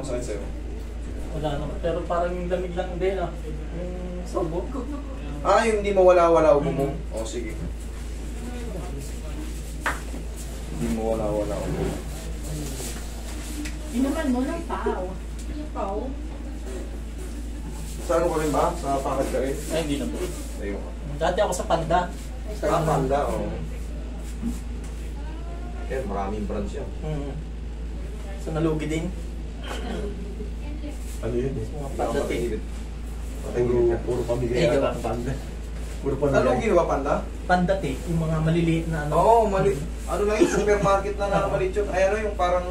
masakit sa'yo? Wala naman. Pero parang yung lamig lang din ah. Yung sabog. Ah, yung hindi mawala-wala ubo mo? O, sige. Hindi mawala-wala ubo. Inuman mo ng pao. Pao? Sa ano ka rin ba? Sa pakad ka rin? Ay, hindi na po. Ayun. Dati ako sa Panda. Ah, Panda, o. Yan, maraming branch yan. Sa Nalugi din. Ano yun eh? Mga Panda din. Puro pamigay Eh, ang diba? Panda. Puro Ano pamigay. ginawa, Panda? Panda tea. Yung mga maliliit na ano. Oo, mali. Ano lang yung supermarket na nakamalit yun? Ay, ano yung parang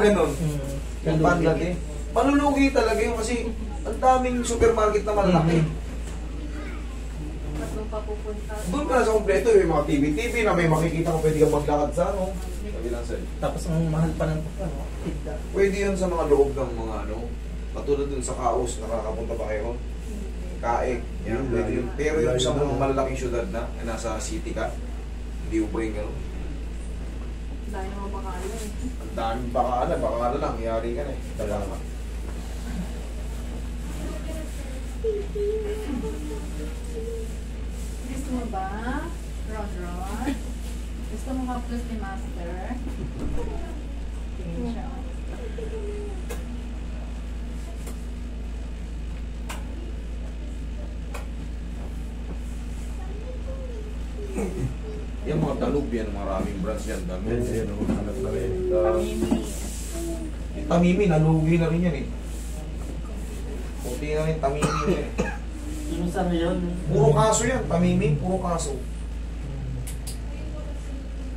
ganun. Yung Panda eh. Malulugi talaga yun kasi ang daming supermarket na malaki. Ba't doon pa pupunta? Doon ka na sa kompleto, yung mga TV na may makikita ko pwede kang maglakad sa ano. Sabi lang sa'yo. Tapos ang mahal pa ng ano, tigda. Pwede yun sa mga loob ng mga ano. Katulad dun sa Kaos, nakakapunta pa kayo. Kaek, yan, pwede yun. Pero yung sa mga malalaking syudad na nasa city ka, hindi mo pwede gano'n. Dahil mga bakala eh. Ang daming baka lang, yari ka na eh. Talaga. Gusto mo ba? Ron? Gusto mo ka-plus ni Master? Tingin siya. Yung mga Danub yan, maraming branch yan. Danub. Yan, hanap na rin. Pamimi. Yung Tamimi, nalugi na rin yan eh. Puti na rin, Tamimi yan eh. Yung sa yun. Puro kaso yan, Tamimi, puro kaso.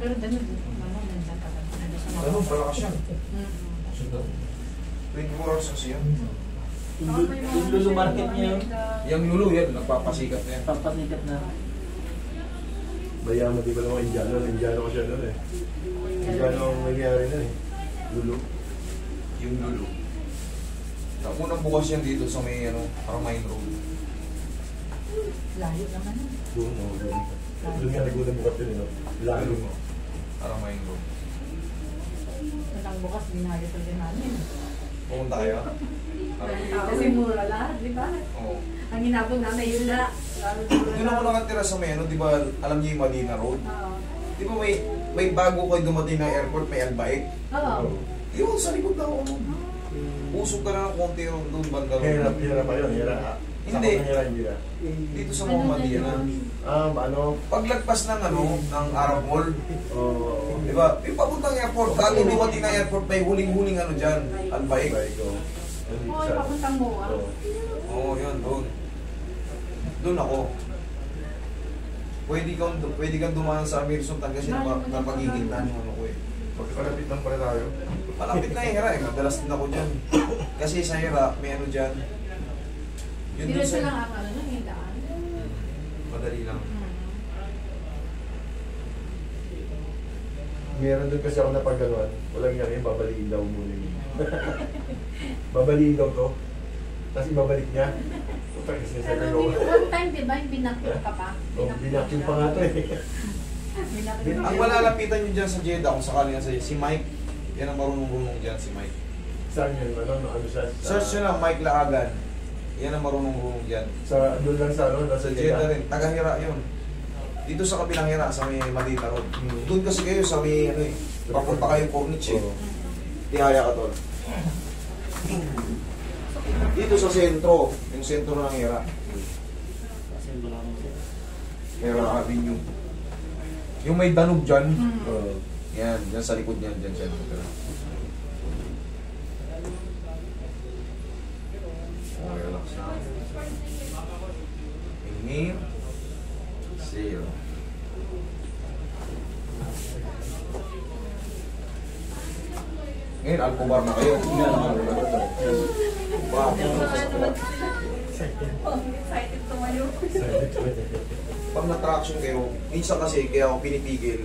Pero ganun, mama, nandiyan ka. Danub, malakas yan. 24 Mm-hmm. hours kasi yan. Yung Lulu Market niya yun. Yung Lulu yan, nagpapasikat na yan. Papasikat na. Bayaman, di ba naman Indiano? Indiano ko siya doon eh. Indiano ang nangyari na eh. Lulu. Yung Lulu. Ang unang bukas yan dito sa may ano, Carmine Road. Layo naman. Doon, no? Doon. Doon nga nag-unang bukas yun, no? Lalo mo. Carmine Road. Walang bukas, binayo pa din namin. Pumunta kayo? Kasi mura lahat, di ba? Oo. Ang hinapon namin yun na. Doon ako nakatira sa may ano, di ba, alam niyo yung Madina Road? Oo. Di ba may bago kayo dumating ng airport, may Albaik? Oo. Yun, sa likod na ako. Usog ka na ng konti ron, doon banda ron. Hirap pa yun, hirap. Hindi. Hindi na. Dito sa mga Madina. Ano? Paglagpas ng ano, ng Arab Mall, Oo. di ba? Yung papuntang airport, bago dumating ng airport, may huling-huling ano dyan, Albaik. Oo, papuntang mo ah. Oo, yun, doon. Doon ako. Pwede kang dumaan sa Amirson kasi napagigitnan yung ano ko eh. Magkalapit lang pala tayo. Malapit na yung Hira eh. Madalas din ako dyan. Kasi sa Hira, may ano dyan. Yun dun Diretso sa... lang akala na yung daan. Madali lang. Meron doon kasi ako napaganoan. Walang yan, babaliin daw muna yun. Babaliin daw to. Tapos ibabalik niya. Puta kasi sa Pero one time, di ba, yung binakyo ka pa? Binakin pa nga to eh. Ang malalapitan nyo dyan sa Jeddah, kung sakali nga sa'yo, si Mike. Yan ang marunong-runong dyan, si Mike. Saan yun? Ano siya? Search nyo lang, Mike Laagan. Yan ang marunong-runong dyan. Sa doon lang sa ano? Sa Jeddah rin, taga-Hira yun. Dito sa kabilang Hira, sa may Madina Road. Doon kasi kayo sa may, ano eh, papunta kayong Corniche eh. Tihaya ka tol. Dito sa sentro, yung sentro ng Hira. Kasi wala naman siya. Hira Avenue. Yung may Danub dyan, Yeah. yan, dyan sa likod niyan, dyan siya. Okay, relax na. Inhale. Zero. Ngayon, alcobar na kayo. Wow. Excited tumayo. Pag na-traction kayo, minsan kasi kaya ako pinipigil,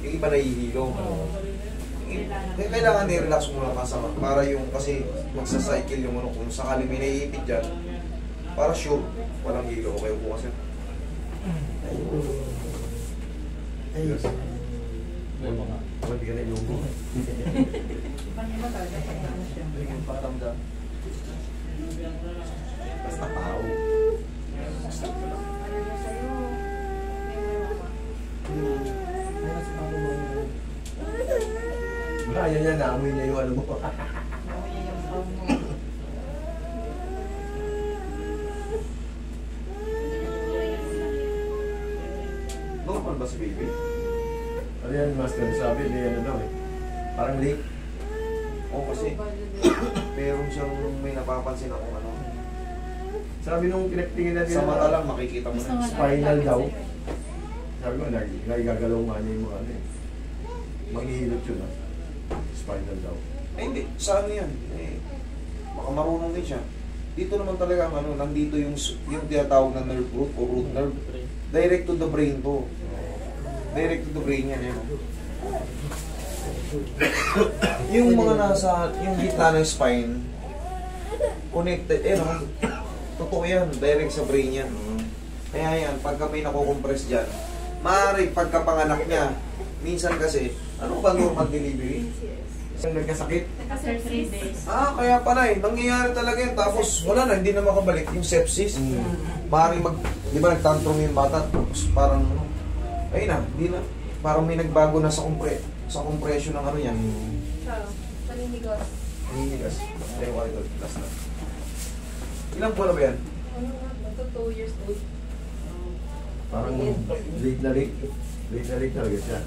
yung iba nahihilo. Kaya kailangan i-relax muna kasama para yung kasi magsa-cycle yung ano, kung sakali may naiipit dyan, para sure, walang hilo. Okay po kasi. Hindi ka na ilunggo. Iba niya ba talaga? Siyempre, yung paramdam. Basta tao. Ano na sa'yo? Kaya niya, naamoy niya yung ano mo. Ano yan yung phone mo? Normal ba si baby? Ano yan, master? Sabi, may ano daw eh. Parang leak. Oo, kasi meron siyang may napapansin ako ano. Sabi nung pinagtingin natin Sa mata lang makikita mo Gusto na. nga Spinal namin daw. lapit sa'yo eh. Sabi ko, nagigagalaw nga niya yung mga ano eh. Manghihilot yun ah. Spinal daw. Eh hindi, sa ano yan? Eh, baka marunong din siya. Dito naman talaga ang ano, nandito yung tinatawag na nerve root o root nerve. Direct to the brain to. Direct to the brain yan. Yan. Yung mga nasa, yung gitna ng spine, connected, no? Totoo yan, direct sa brain yan. Kaya yan, pagka may nakukompress dyan, maaari pagkapanganak niya, minsan kasi, ano ba normal delivery? Isang nagkasakit. After 3 days. Kaya pala nangyayari talaga yun, tapos wala na, hindi na makabalik yung sepsis. Maaaring di ba nagtantrum yung bata, tapos parang, ayun na, hindi na, parang may nagbago na sa compression ng ano yan. Ciao. Paninigos. Hinihigas. Tayo ka ito, last na. Ilang buwan na ba yan? Ano nga? Ito 2 years old. Parang late na late. Late na late talaga siya.